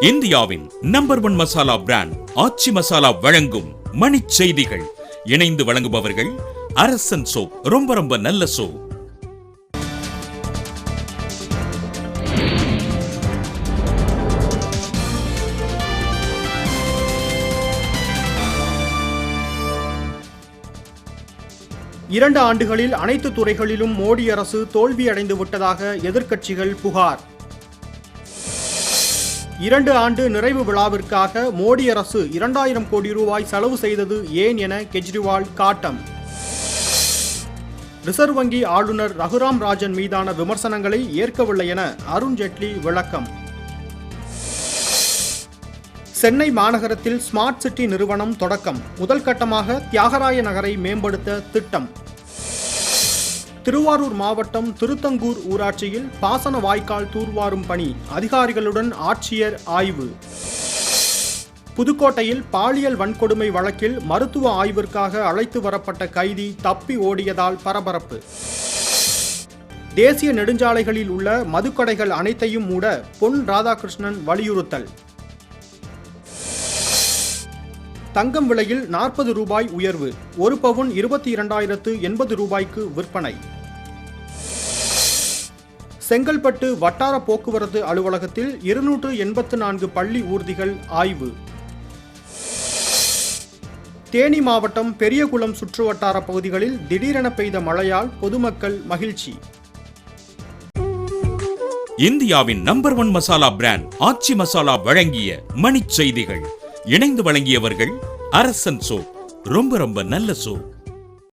இந்தியாவின் number 1 masala brand ஆச்சி மசாலா வழங்கும் மணிச் செய்திகள். இணைந்து வழங்குபவர்கள் அரசன் சோப். ரொம்ப ரொம்ப நல்ல சோப். இரண்டு ஆண்டுகளில் அனைத்து துறைகளிலும் மோடி அரசு தோல்வியடைந்து விட்டதாக எதிர்க்கட்சிகள் புகார். 2 ஆண்டு நிறைவு விழாவிற்காக மோடி அரசு 2000 கோடி ரூபாய் செலவு செய்தது ஏன் என கெஜ்ரிவால் காட்டம். ரிசர்வ் வங்கி ஆளுநர் ரகுராம் ராஜன் மீதான விமர்சனங்களை ஏற்கவில்லை என அருண் ஜேட்லி விளக்கம். சென்னை மாநகரத்தில் ஸ்மார்ட் சிட்டி நிறுவனம் தொடக்கம். முதல் கட்டமாக தியாகராய நகரை மேம்படுத்த திட்டம். திருவாரூர் மாவட்டம் திருத்தங்கூர் ஊராட்சியில் பாசன வாய்க்கால் தூர்வாரும் பணி அதிகாரிகளுடன் ஆட்சியர் ஆய்வு. புதுக்கோட்டையில் பாலியல் வன்கொடுமை வழக்கில் மருத்துவ ஆய்விற்காக அழைத்து வரப்பட்ட கைதி தப்பி ஓடியதால் பரபரப்பு. தேசிய நெடுஞ்சாலைகளில் உள்ள மதுக்கடைகள் அனைத்தையும் மூட பொன் ராதாகிருஷ்ணன் வலியுறுத்தல். தங்கம் விலையில் 40 ரூபாய் உயர்வு. 1 பவுன் 22,080 ரூபாய்க்கு விற்பனை. செங்கல்பட்டு வட்டார போக்குவரத்து அலுவலகத்தில் 284 பள்ளி ஊர்திகள் ஆய்வு. தேனி மாவட்டம் பெரியகுளம் சுற்றுவட்டார பகுதிகளில் திடீரென பெய்த மழையால் பொதுமக்கள் மகிழ்ச்சி. இந்தியாவின் நம்பர் 1 மசாலா பிராண்ட் ஆச்சி மசாலா வழங்கிய மணிச் செய்திகள். இணைந்து வழங்கியவர்கள் அரசன் சோப். ரொம்ப ரொம்ப நல்ல சோப்.